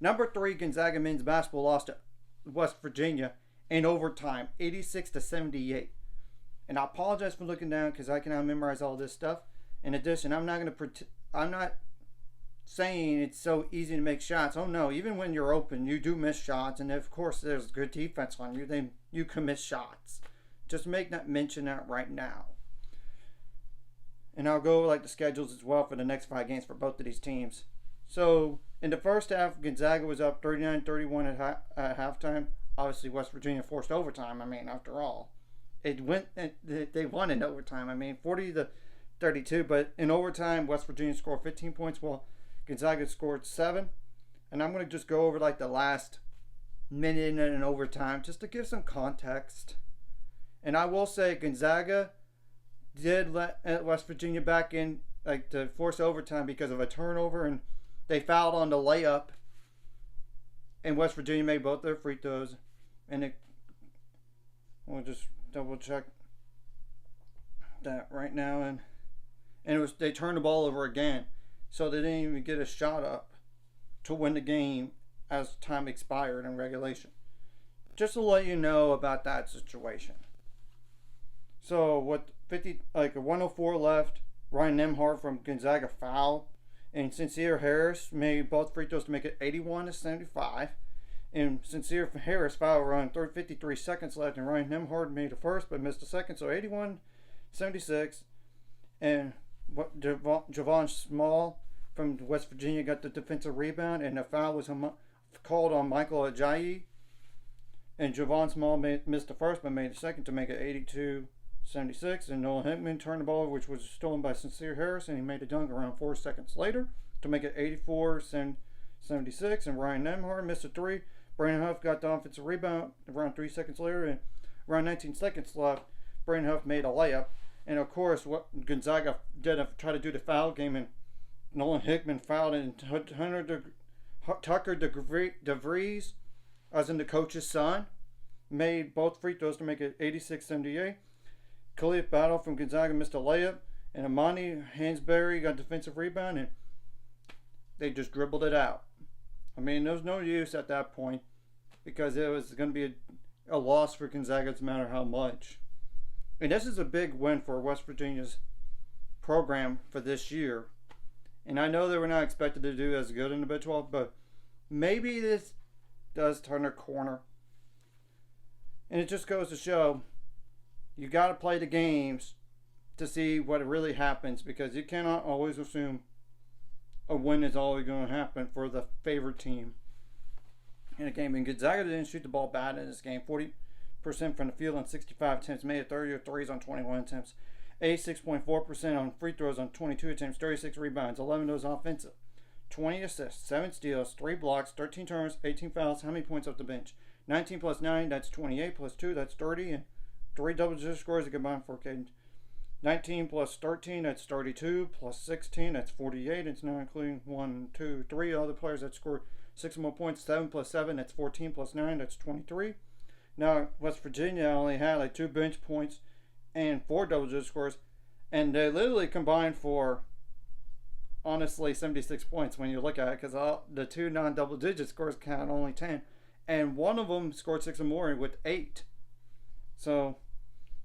Number 3, Gonzaga men's basketball lost to West Virginia in overtime, 86-78. And I apologize for looking down because I cannot memorize all this stuff. In addition, I'm not saying it's so easy to make shots. Oh no, even when you're open, you do miss shots, and of course there's good defense on you. Then you can miss shots. Just mention that right now. And I'll go like the schedules as well for the next 5 games for both of these teams. So in the first half, Gonzaga was up 39-31 at halftime. Obviously, West Virginia forced overtime. I mean, after all, they won in overtime. I mean, 40-32. But in overtime, West Virginia scored 15 points, while Gonzaga scored 7. And I'm going to just go over like the last minute in overtime just to give some context. And I will say Gonzaga did let West Virginia back in like to force overtime because of a turnover, and they fouled on the layup. And West Virginia made both their free throws. And we'll just double check that right now. And they turned the ball over again. So they didn't even get a shot up to win the game as time expired in regulation. Just to let you know about that situation. So with 104 left, Ryan Nembhard from Gonzaga fouled, and Sincere Harris made both free throws to make it 81-75. And Sincere Harris fouled around 53 seconds left, and Ryan Nembhard made the first but missed the second, so 81-76. And Javon Small from West Virginia got the defensive rebound, and the foul was called on Michael Ajayi. And Javon Small missed the first but made the second to make it 82-76. And Nolan Hickman turned the ball over, which was stolen by Sincere Harris, and he made a dunk around 4 seconds later to make it 84-76. And Ryan Nembhard missed a 3. Brandon Huff got the offensive rebound around 3 seconds later, and around 19 seconds left, Brandon Huff made a layup. And of course, what Gonzaga did try to do the foul game, and Nolan Hickman fouled, and Tucker DeVries, as in the coach's son, made both free throws to make it 86-78. Khalif Battle from Gonzaga missed a layup, and Amani Hansberry got defensive rebound, and they just dribbled it out. I mean, there was no use at that point because it was going to be a loss for Gonzaga no matter how much. And this is a big win for West Virginia's program for this year. And I know they were not expected to do as good in the Big 12, but maybe this does turn a corner. And it just goes to show you got to play the games to see what really happens, because you cannot always assume a win is always going to happen for the favored team in a game. And Gonzaga didn't shoot the ball bad in this game. 40% from the field on 65 attempts, made it 30 of threes on 21 attempts, 86.4% on free throws on 22 attempts, 36 rebounds, 11 of those offensive, 20 assists, 7 steals, 3 blocks, 13 turnovers, 18 fouls. How many points off the bench? 19 plus 9, that's 28, plus 2, that's 30, and 3 double-digit scores are combined for Caden. 19 plus 13, that's 32, plus 16, that's 48. It's not including 1, 2, 3 other players that scored 6 more points. 7 plus 7, that's 14, plus 9, that's 23. Now, West Virginia only had like 2 bench points and 4 double-digit scores, and they literally combined for, honestly, 76 points when you look at it, because the 2 non-double-digit scores count only 10, and one of them scored 6 or more with 8. So,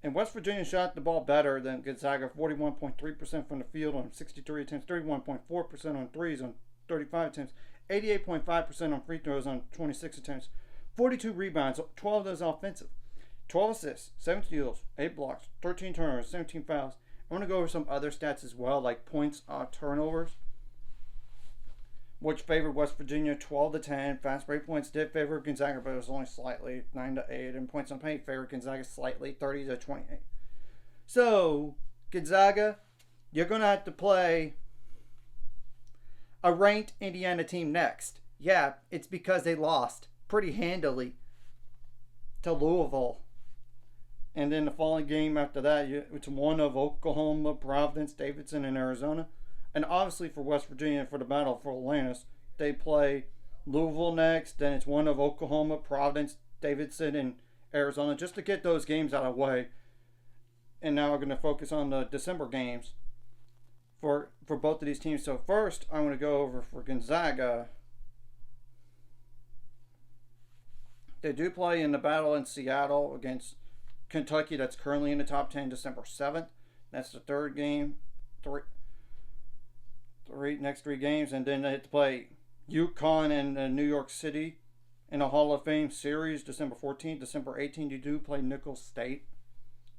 and West Virginia shot the ball better than Gonzaga, 41.3% from the field on 63 attempts, 31.4% on threes on 35 attempts, 88.5% on free throws on 26 attempts, 42 rebounds, 12 of those offensive, 12 assists, 7 steals, 8 blocks, 13 turnovers, 17 fouls. I want to go over some other stats as well, like points off turnovers, which favored West Virginia 12-10. Fast break points did favor Gonzaga, but it was only slightly, 9-8. And points on paint favored Gonzaga slightly, 30-28. So, Gonzaga, you're going to have to play a ranked Indiana team next. Yeah, it's because they lost pretty handily to Louisville. And then the following game after that, it's one of Oklahoma, Providence, Davidson, and Arizona. And obviously for West Virginia, for the battle for Atlantis, they play Louisville next. Then it's one of Oklahoma, Providence, Davidson, and Arizona, just to get those games out of the way. And now we're going to focus on the December games for both of these teams. So first, I'm going to go over for Gonzaga. They do play in the battle in Seattle against Kentucky, that's currently in the top 10, December 7th. That's the third game. Next three games. And then they have to play UConn and New York City in a Hall of Fame series, December 14th. December 18th, you do play Nicholls State,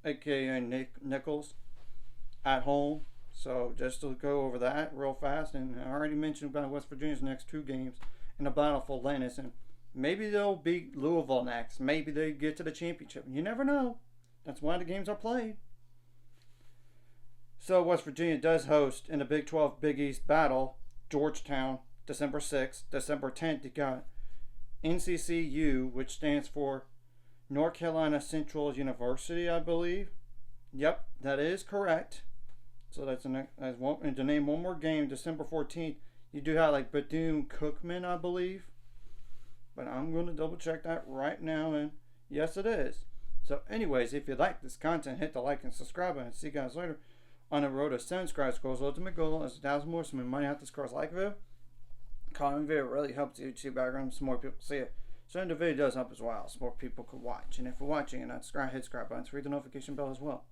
a.k.a. Nicholls, at home. So just to go over that real fast. And I already mentioned about West Virginia's next two games in the battle for Atlantis. And maybe they'll beat Louisville next. Maybe they get to the championship. You never know. That's why the games are played. So West Virginia does host in the Big 12 Big East battle Georgetown, December 6th. December 10th, you got NCCU, which stands for North Carolina Central University, I believe. Yep, that is correct. So that's and to name one more game, December 14th, you do have like Bethune-Cookman, I believe. But I'm going to double check that right now, and yes, it is. So anyways, if you like this content, hit the like and subscribe button. See you guys later on the road to 7 subscribers. Goals ultimate goal is 1,000 more, so we might have to score like video. Comment video really helps the YouTube algorithm so more people see it. So the video does help as well, so more people can watch. And if you're watching and not subscribe, hit subscribe button, read the notification bell as well.